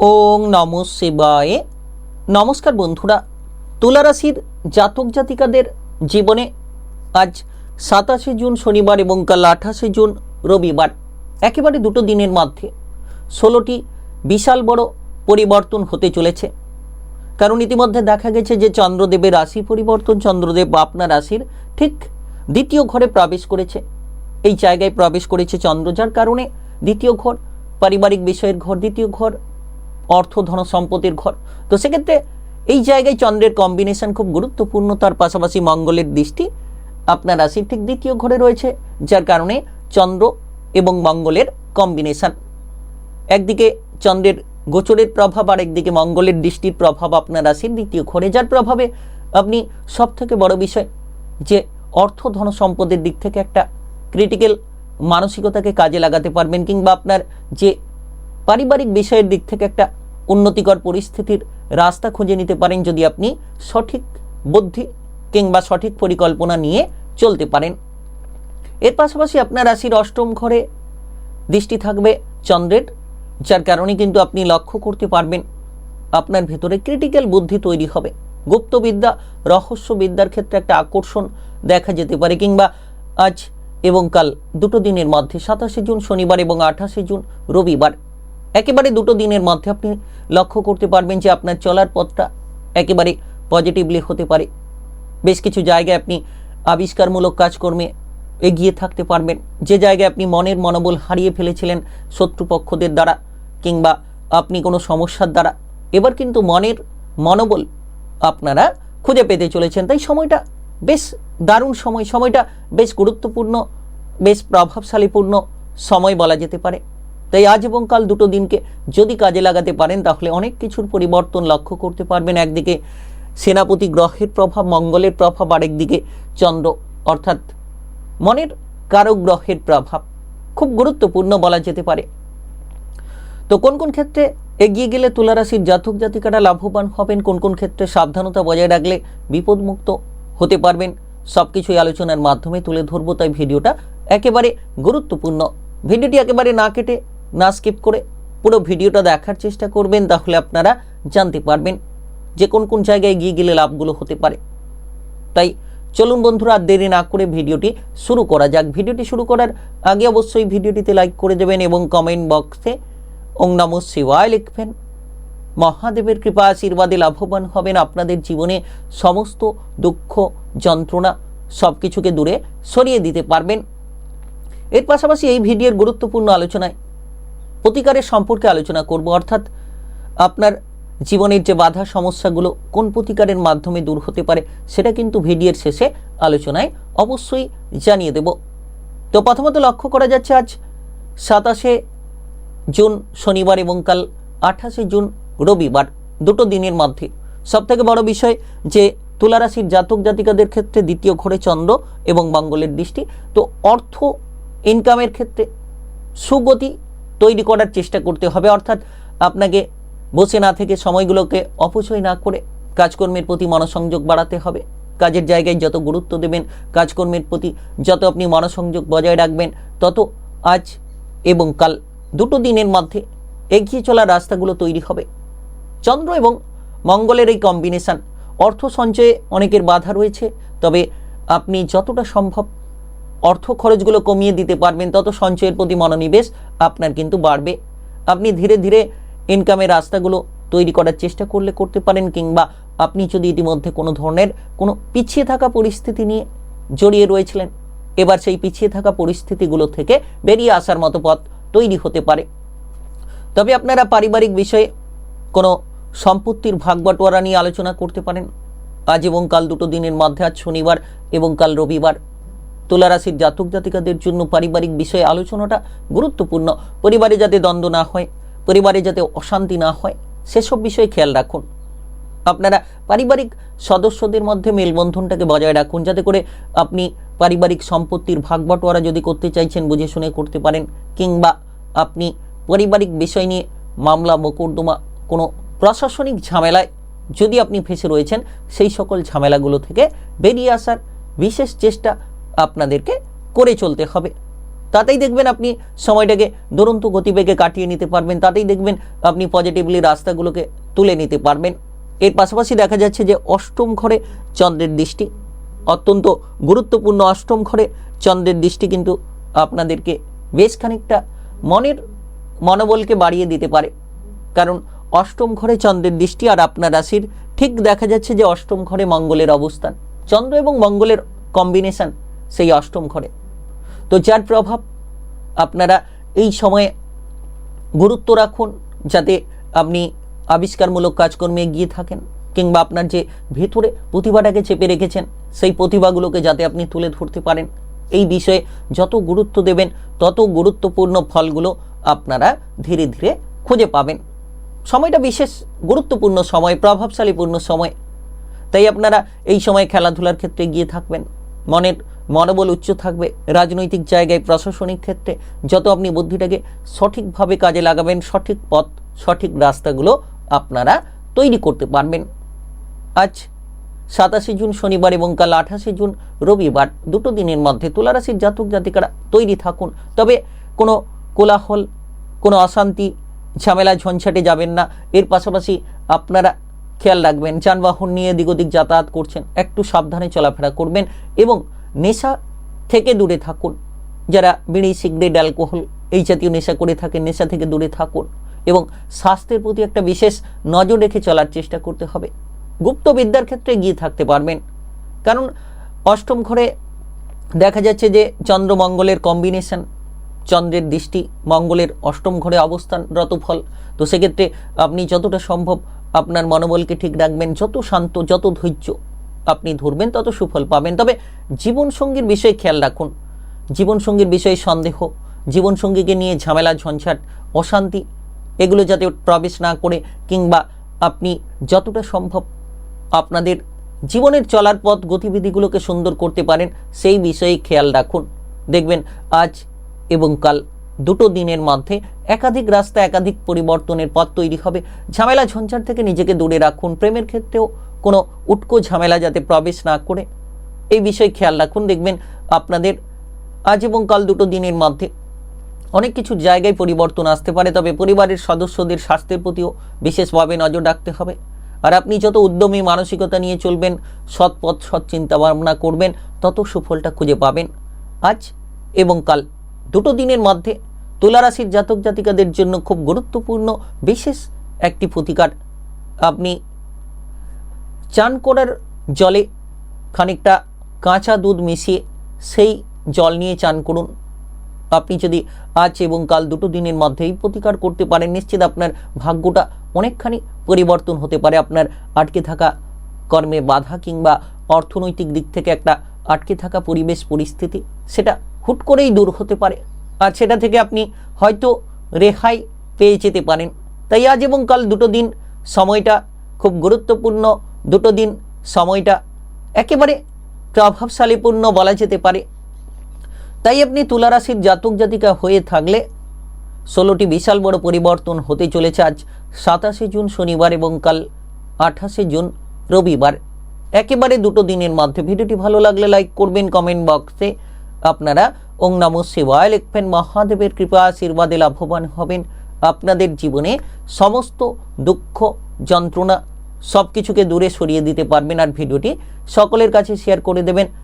ওং নমঃ শিবায়। নমস্কার বন্ধুরা, তুলা রাশির জাতক জাতিকাদের জীবনে আজ 27শে জুন শনিবার এবং কাল 28শে জুন রবিবার, একেবারে দুটো দিনের মধ্যে 16টি বিশাল বড় পরিবর্তন হতে চলেছে। কারণ ইতিমধ্যে দেখা গেছে যে চন্দ্রদেবের রাশি পরিবর্তন, চন্দ্রদেব আপনার রাশির ঠিক দ্বিতীয় ঘরে প্রবেশ করেছে। এই জায়গায় প্রবেশ করেছে চন্দ্র, যার কারণে দ্বিতীয় ঘর পারিবারিক বিষয়ের ঘর, দ্বিতীয় ঘর অর্থ ধন সম্পদের ঘর। তো সেক্ষেত্রে এই জায়গায় চন্দ্রের কম্বিনেশন খুব গুরুত্বপূর্ণ। তার পাশাপাশি মঙ্গলের দৃষ্টি আপনার রাশির ঠিক দ্বিতীয় ঘরে রয়েছে, যার কারণে চন্দ্র এবং মঙ্গলের কম্বিনেশন, একদিকে চন্দ্রের গোচরের প্রভাব আর একদিকে মঙ্গলের দৃষ্টির প্রভাব আপনার রাশির দ্বিতীয় ঘরে, যার প্রভাবে আপনি সব থেকে বড় বিষয় যে অর্থ ধন সম্পদের দিক থেকে একটা ক্রিটিক্যাল মানসিকতাকে কাজে লাগাতে পারবেন, কিংবা আপনার যে পারিবারিক বিষয়ের দিক থেকে একটা উন্নতিকর পরিস্থিতির রাস্তা খুঁজে নিতে পারেন যদি আপনি সঠিক বুদ্ধি কিংবা সঠিক পরিকল্পনা নিয়ে চলতে পারেন। এর পাশাপাশি আপনার রাশির অষ্টম ঘরে দৃষ্টি থাকবে চন্দ্রের, যার কারণে কিন্তু আপনি লক্ষ্য করতে পারবেন আপনার ভেতরে ক্রিটিক্যাল বুদ্ধি তৈরি হবে। গুপ্তবিদ্যা, রহস্যবিদ্যার ক্ষেত্রে একটা আকর্ষণ দেখা যেতে পারে, কিংবা আজ এবং কাল দুটো দিনের মধ্যে 27শে জুন শনিবার এবং 28শে জুন রবিবার, একেবারে দুটো দিনের মধ্যে আপনি লক্ষ্য করতে পারবেন যে আপনার চলার পথটা একেবারে পজিটিভলি হতে পারে। বেশ কিছু জায়গায় আপনি আবিষ্কারমূলক কাজকর্মে এগিয়ে থাকতে পারবেন, যে জায়গায় আপনি মনের মনোবল হারিয়ে ফেলেছিলেন শত্রুপক্ষদের দ্বারা কিংবা আপনি কোনো সমস্যার দ্বারা, এবার কিন্তু মনের মনোবল আপনারা খুঁজে পেতে চলেছেন। তাই সময়টা বেশ দারুণ সময়, সময়টা বেশ গুরুত্বপূর্ণ, বেশ প্রভাবশালীপূর্ণ সময় বলা যেতে পারে। তাই আজ এবং কাল দুটো দিনকে যদি কাজে লাগাতে পারেন তাহলে অনেক কিছুর পরিবর্তন লক্ষ্য করতে পারবেন। একদিকে সেনাপতি গ্রহের প্রভাব, মঙ্গলের প্রভাব, আরেকদিকে চন্দ্র অর্থাৎ মনের কারক গ্রহের প্রভাব খুব গুরুত্বপূর্ণ বলা যেতে পারে। তো কোন কোন ক্ষেত্রে এগিয়ে গেলে তুলা রাশির জাতক জাতিকারা লাভবান হবেন, কোন কোন ক্ষেত্রে সাবধানতা বজায় রাখলে বিপদমুক্ত হতে পারবেন, সবকিছুই আলোচনার মাধ্যমে তুলে ধরবো। তাই ভিডিওটা একেবারে গুরুত্বপূর্ণ। ভিডিওটি একেবারে না কেটে না স্কিপ করে পুরো ভিডিওটা দেখার চেষ্টা করবেন, তাহলে আপনারা জানতে পারবেন যে কোন কোন জায়গায় এগিয়ে গেলে লাভগুলো হতে পারে। তাই চলুন বন্ধুরা, আর দেরি না করে ভিডিওটি শুরু করা যাক। ভিডিওটি শুরু করার আগে অবশ্যই ভিডিওটিতে লাইক করে দেবেন এবং কমেন্ট বক্সে ওং নমঃ শিবায় লিখবেন। মহাদেবের কৃপা আশীর্বাদে লাভবান হবেন, আপনাদের জীবনে সমস্ত দুঃখ যন্ত্রণা সব কিছুকে দূরে সরিয়ে দিতে পারবেন। এর পাশাপাশি এই ভিডিওর গুরুত্বপূর্ণ আলোচনায় প্রতিকারের সম্পর্কে আলোচনা করব, অর্থাৎ আপনার জীবনের যে বাধা সমস্যাগুলো কোন প্রতিকারের মাধ্যমে দূর হতে পারে সেটা কিন্তু ভিডিওর শেষে আলোচনায় অবশ্যই জানিয়ে দেব। তো প্রথমত লক্ষ্য করা যাচ্ছে আজ 27শে জুন শনিবার এবং কাল 28শে জুন রবিবার, দুটো দিনের মধ্যে সবথেকে বড় বিষয় যে তুলা রাশির জাতক জাতিকাদের ক্ষেত্রে দ্বিতীয় ঘরে চন্দ্র এবং মঙ্গলের দৃষ্টি। তো অর্থ ইনকামের ক্ষেত্রে সুগতি তৈরি করার চেষ্টা করতে হবে, অর্থাৎ আপনাকে বসে না থেকে সময়গুলোকে অপচয় না করে কাজকর্মের প্রতি মনোসংযোগ বাড়াতে হবে। কাজের জায়গায় যত গুরুত্ব দেবেন, কাজকর্মের প্রতি যত আপনি মনোসংযোগ বজায় রাখবেন, তত আজ এবং কাল দুটো দিনের মধ্যে এগিয়ে চলার রাস্তাগুলো তৈরি হবে। চন্দ্র এবং মঙ্গলের এই কম্বিনেশন, অর্থ সঞ্চয়ে অনেকের বাধা রয়েছে, তবে আপনি যতটা সম্ভব অর্থ খরচগুলো কমিয়ে দিতে পারবেন, তত সঞ্চয়ের প্রতি মনোনিবেশ আপনার কিন্তু বাড়বে। আপনি ধীরে ধীরে ইনকামের রাস্তাগুলো তৈরি করার চেষ্টা করলে করতে পারেন, কিংবা আপনি যদি ইতিমধ্যে কোনো ধরনের কোনো পিছিয়ে থাকা পরিস্থিতি নিয়ে জড়িয়ে রয়েছিলেন, এবার সেই পিছিয়ে থাকা পরিস্থিতিগুলো থেকে বেরিয়ে আসার মতো পথ তৈরি হতে পারে। তবে আপনারা পারিবারিক বিষয়ে কোনো সম্পত্তির ভাগ বাটোয়ারা নিয়ে আলোচনা করতে পারেন আজ এবং কাল দুটো দিনের মধ্যে। আজ শনিবার এবং কাল রবিবার, তুলা রাশির জাতক জাতিকাদের জন্য পারিবারিক বিষয়ে আলোচনাটা গুরুত্বপূর্ণ। পরিবারে যাতে দ্বন্দ্ব না হয়, পরিবারে যাতে অশান্তি না হয়, সেসব বিষয়ে খেয়াল রাখুন। আপনারা পারিবারিক সদস্যদের মধ্যে মেলবন্ধনটাকে বজায় রাখুন, যাতে করে আপনি পারিবারিক সম্পত্তির ভাগ বাটোয়ারা যদি করতে চাইছেন বুঝে শুনে করতে পারেন, কিংবা আপনি পারিবারিক বিষয় নিয়ে মামলা মোকদ্দমা কোনো প্রশাসনিক ঝামেলায় যদি আপনি ফেঁসে রয়েছেন, সেই সকল ঝামেলাগুলো থেকে বেরিয়ে আসার বিশেষ চেষ্টা আপনাদেরকে করে চলতে হবে। তাতেই দেখবেন আপনি সময়টাকে দুরন্ত গতিবেগে কাটিয়ে নিতে পারবেন, তাতেই দেখবেন আপনি পজিটিভলি রাস্তাগুলোকে তুলে নিতে পারবেন। এর পাশাপাশি দেখা যাচ্ছে যে অষ্টম ঘরে চন্দ্রের দৃষ্টি অত্যন্ত গুরুত্বপূর্ণ। অষ্টম ঘরে চন্দ্রের দৃষ্টি কিন্তু আপনাদেরকে বেশ খানিকটা মনোবলকে বাড়িয়ে দিতে পারে, কারণ অষ্টম ঘরে চন্দ্রের দৃষ্টি আর আপনার রাশির ঠিক দেখা যাচ্ছে যে অষ্টম ঘরে মঙ্গলের অবস্থান, চন্দ্র এবং মঙ্গলের কম্বিনেশন সেই অষ্টম ঘরে। তো যার প্রভাব আপনারা এই সময়ে গুরুত্ব রাখুন যাতে আপনি আবিষ্কারমূলক কাজকর্মে এগিয়ে থাকেন, কিংবা আপনার যে ভেতরে প্রতিভাটাকে চেপে রেখেছেন সেই প্রতিভাগুলোকে যাতে আপনি তুলে ধরতে পারেন। এই বিষয়ে যত গুরুত্ব দেবেন তত গুরুত্বপূর্ণ ফলগুলো আপনারা ধীরে ধীরে খুঁজে পাবেন। সময়টা বিশেষ গুরুত্বপূর্ণ সময়, প্রভাবশালীপূর্ণ সময়। তাই আপনারা এই সময় খেলাধুলার ক্ষেত্রে এগিয়ে থাকবেন, মনোবল উচ্চ থাকবে। রাজনৈতিক জায়গায়, প্রশাসনিক ক্ষেত্রে যত আপনি বুদ্ধিটাকে সঠিকভাবে কাজে লাগাবেন, সঠিক পথ সঠিক রাস্তাগুলো আপনারা তৈরি করতে পারবেন। আজ 27 জুন শনিবার এবং কাল 28 জুন রবিবার, দুটো দিনের মধ্যে তুলা রাশির জাতক জাতিকারা তৈরি থাকুন। তবে কোনো কোলাহল, কোনো অশান্তি, ঝামেলা ঝঞ্ঝাটে যাবেন না। এর পাশাপাশি আপনারা খেয়াল রাখবেন যানবাহন নিয়ে এদিক ওদিক যাতায়াত করছেন, একটু সাবধানে চলাফেরা করবেন এবং নেশা থেকে দূরে থাকুন। যারা বিড়ি, সিগারেট, অ্যালকোহল এই জাতীয় নেশা করে থাকেন, নেশা থেকে দূরে থাকুন এবং স্বাস্থ্যের প্রতি একটা বিশেষ নজর রেখে চলার চেষ্টা করতে হবে। গুপ্ত বিদ্যার ক্ষেত্রে এগিয়ে থাকতে পারবেন, কারণ অষ্টম ঘরে দেখা যাচ্ছে যে চন্দ্র মঙ্গলের কম্বিনেশন, চন্দ্রের দৃষ্টি, মঙ্গলের অষ্টম ঘরে অবস্থানরত ফল। তো সেক্ষেত্রে আপনি যতটা সম্ভব আপনার মনোবলকে ঠিক রাখবেন, যত শান্ত, যত ধৈর্য আপনি ধরবেন তত সুফল পাবেন। তবে জীবনসঙ্গীর বিষয়ে খেয়াল রাখুন, জীবনসঙ্গীর বিষয়ে সন্দেহ, জীবনসঙ্গীকে নিয়ে ঝামেলা ঝঞ্ঝাট, অশান্তি এগুলো যাতে প্রবেশ না করে, কিংবা আপনি যতটা সম্ভব আপনাদের জীবনের চলার পথ গতিবিধিগুলোকে সুন্দর করতে পারেন সেই বিষয়ে খেয়াল রাখুন। দেখবেন আজ এবং কাল দুটো দিনের মধ্যে একাধিক রাস্তা, একাধিক পরিবর্তনের পথ তৈরি হবে। ঝামেলা ঝঞ্ঝাট থেকে নিজেকে দূরে রাখুন। প্রেমের ক্ষেত্রেও কোনো উটকো ঝামেলা যাতে প্রবেশ না করে এই বিষয়ে খেয়াল রাখুন। দেখবেন আপনাদের আজ এবং কাল দুটো দিনের মধ্যে অনেক কিছু জায়গায় পরিবর্তন আসতে পারে। তবে পরিবারের সদস্যদের স্বাস্থ্যের প্রতিও বিশেষভাবে নজর রাখতে হবে। আর আপনি যত উদ্যমী মানসিকতা নিয়ে চলবেন, সৎ পথ, সৎ চিন্তা ভাবনা করবেন, তত সুফলটা খুঁজে পাবেন। আজ এবং কাল দুটো দিনের মধ্যে তুলা রাশির জাতক জাতিকাদের জন্য খুব গুরুত্বপূর্ণ বিশেষ একটি প্রতিকার। আপনি চান করার জলে খানিকটা কাঁচা দুধ মিশিয়ে সেই জল নিয়ে চান করুন। আপনি যদি আজ এবং কাল দুটো দিনের মধ্যে এই প্রতিকার করতে পারেন, নিশ্চিত আপনার ভাগ্যটা অনেকখানি পরিবর্তন হতে পারে। আপনার আটকে থাকা কর্মে বাধা কিংবা অর্থনৈতিক দিক থেকে একটা আটকে থাকা পরিবেশ পরিস্থিতি, সেটা হুট করেই দূর হতে পারে, আর সেটা থেকে আপনি হয়তো রেহাই পেয়ে যেতে পারেন। তাই আজ এবং কাল দুটো দিন সময়টা খুব গুরুত্বপূর্ণ। দুটো দিন সময়টা একেবারে প্রভাবশালীপূর্ণ বলা যেতে পারে। তাই আপনি তুলা রাশির জাতক জাতিকা হয়ে থাকলে 16টি বিশাল বড় পরিবর্তন হতে চলেছে আজ 27 জুন শনিবার এবং কাল 28 জুন রবিবার, একেবারে দুটো দিনের মধ্যে। ভিডিওটি ভালো লাগলে লাইক করবেন, কমেন্ট বক্সে আপনারা ওং নমঃ শিবায় লিখবেন। মহাদেবের কৃপা আশীর্বাদে লাভবান হবেন। আপনাদের জীবনে সমস্ত দুঃখ, যন্ত্রণা সব কিছুকে দূরে সরিয়ে দিতে পারবেন। আর ভিডিওটি সকলের কাছে শেয়ার করে দেবেন।